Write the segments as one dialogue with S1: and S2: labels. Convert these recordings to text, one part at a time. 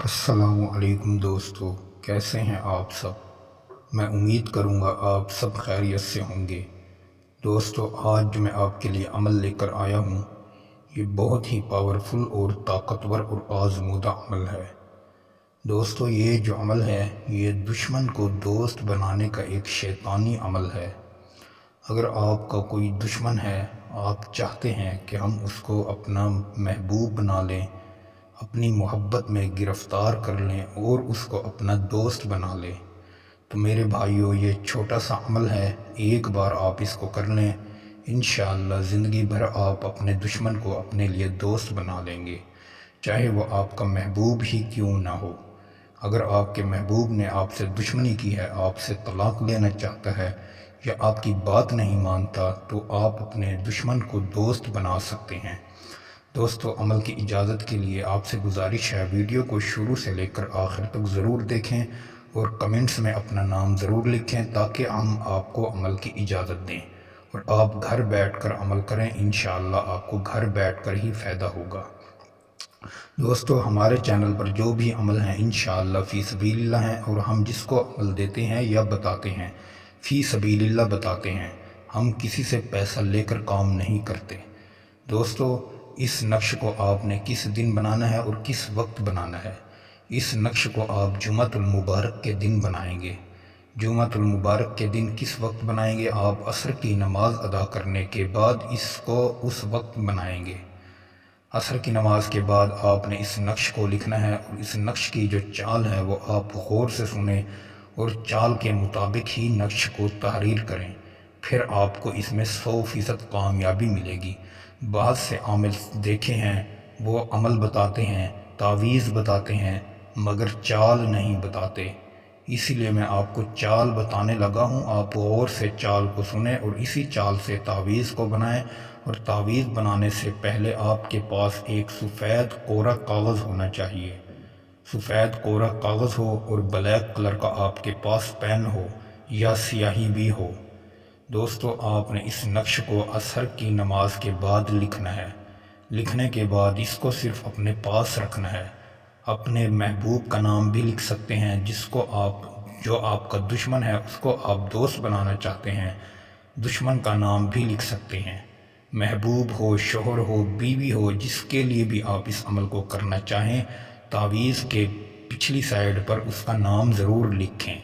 S1: السلام علیکم دوستو، کیسے ہیں آپ سب؟ میں امید کروں گا آپ سب خیریت سے ہوں گے۔ دوستو، آج جو میں آپ کے لیے عمل لے کر آیا ہوں، یہ بہت ہی پاورفل اور طاقتور اور آزمودہ عمل ہے۔ دوستو، یہ جو عمل ہے یہ دشمن کو دوست بنانے کا ایک شیطانی عمل ہے۔ اگر آپ کا کوئی دشمن ہے، آپ چاہتے ہیں کہ ہم اس کو اپنا محبوب بنا لیں، اپنی محبت میں گرفتار کر لیں اور اس کو اپنا دوست بنا لیں، تو میرے بھائیو، یہ چھوٹا سا عمل ہے۔ ایک بار آپ اس کو کر لیں، انشاءاللہ زندگی بھر آپ اپنے دشمن کو اپنے لیے دوست بنا لیں گے، چاہے وہ آپ کا محبوب ہی کیوں نہ ہو۔ اگر آپ کے محبوب نے آپ سے دشمنی کی ہے، آپ سے طلاق لینا چاہتا ہے یا آپ کی بات نہیں مانتا، تو آپ اپنے دشمن کو دوست بنا سکتے ہیں۔ دوستو، عمل کی اجازت کے لیے آپ سے گزارش ہے، ویڈیو کو شروع سے لے کر آخر تک ضرور دیکھیں اور کمنٹس میں اپنا نام ضرور لکھیں تاکہ ہم آپ کو عمل کی اجازت دیں اور آپ گھر بیٹھ کر عمل کریں۔ انشاءاللہ آپ کو گھر بیٹھ کر ہی فائدہ ہوگا۔ دوستو، ہمارے چینل پر جو بھی عمل ہیں انشاءاللہ فی سبیل اللہ ہیں، اور ہم جس کو عمل دیتے ہیں یا بتاتے ہیں فی سبیل اللہ بتاتے ہیں۔ ہم کسی سے پیسہ لے کر کام نہیں کرتے۔ دوستو، اس نقش کو آپ نے کس دن بنانا ہے اور کس وقت بنانا ہے؟ اس نقش کو آپ جمعۃ المبارک کے دن بنائیں گے۔ جمعۃ المبارک کے دن کس وقت بنائیں گے؟ آپ عصر کی نماز ادا کرنے کے بعد اس کو اس وقت بنائیں گے۔ عصر کی نماز کے بعد آپ نے اس نقش کو لکھنا ہے، اور اس نقش کی جو چال ہے وہ آپ غور سے سنیں اور چال کے مطابق ہی نقش کو تحریر کریں۔ پھر آپ کو اس میں 100% کامیابی ملے گی۔ بعض سے عامل دیکھے ہیں، وہ عمل بتاتے ہیں، تعویذ بتاتے ہیں، مگر چال نہیں بتاتے۔ اسی لیے میں آپ کو چال بتانے لگا ہوں۔ آپ غور سے چال کو سنیں اور اسی چال سے تعویذ کو بنائیں۔ اور تعویذ بنانے سے پہلے آپ کے پاس ایک سفید کورا کاغذ ہونا چاہیے۔ سفید کوڑا کاغذ ہو اور بلیک کلر کا آپ کے پاس پین ہو یا سیاہی بھی ہو۔ دوستو، آپ نے اس نقش کو عصر کی نماز کے بعد لکھنا ہے۔ لکھنے کے بعد اس کو صرف اپنے پاس رکھنا ہے۔ اپنے محبوب کا نام بھی لکھ سکتے ہیں، جو آپ کا دشمن ہے اس کو آپ دوست بنانا چاہتے ہیں، دشمن کا نام بھی لکھ سکتے ہیں۔ محبوب ہو، شوہر ہو، بیوی ہو، جس کے لیے بھی آپ اس عمل کو کرنا چاہیں، تعویذ کے پچھلی سائیڈ پر اس کا نام ضرور لکھیں۔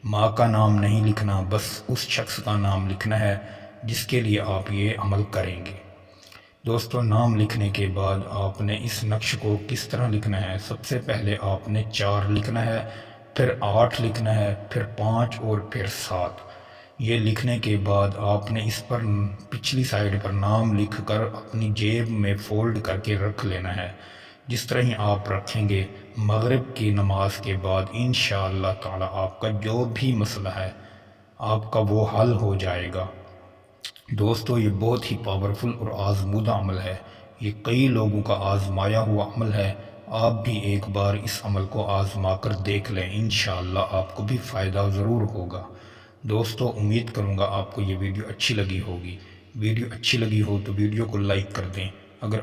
S1: ماں کا نام نہیں لکھنا، بس اس شخص کا نام لکھنا ہے جس کے لیے آپ یہ عمل کریں گے۔ دوستو، نام لکھنے کے بعد آپ نے اس نقش کو کس طرح لکھنا ہے؟ سب سے پہلے آپ نے 4 لکھنا ہے، پھر 8 لکھنا ہے، پھر 5 اور پھر 7۔ یہ لکھنے کے بعد آپ نے اس پر پچھلی سائیڈ پر نام لکھ کر اپنی جیب میں فولڈ کر کے رکھ لینا ہے۔ جس طرح ہی آپ رکھیں گے، مغرب کی نماز کے بعد انشاءاللہ تعالی آپ کا جو بھی مسئلہ ہے آپ کا وہ حل ہو جائے گا۔ دوستو، یہ بہت ہی پاورفل اور آزمودہ عمل ہے۔ یہ کئی لوگوں کا آزمایا ہوا عمل ہے۔ آپ بھی ایک بار اس عمل کو آزما کر دیکھ لیں، انشاءاللہ آپ کو بھی فائدہ ضرور ہوگا۔ دوستو، امید کروں گا آپ کو یہ ویڈیو اچھی لگی ہوگی۔ ویڈیو اچھی لگی ہو تو ویڈیو کو لائک کر دیں۔ اگر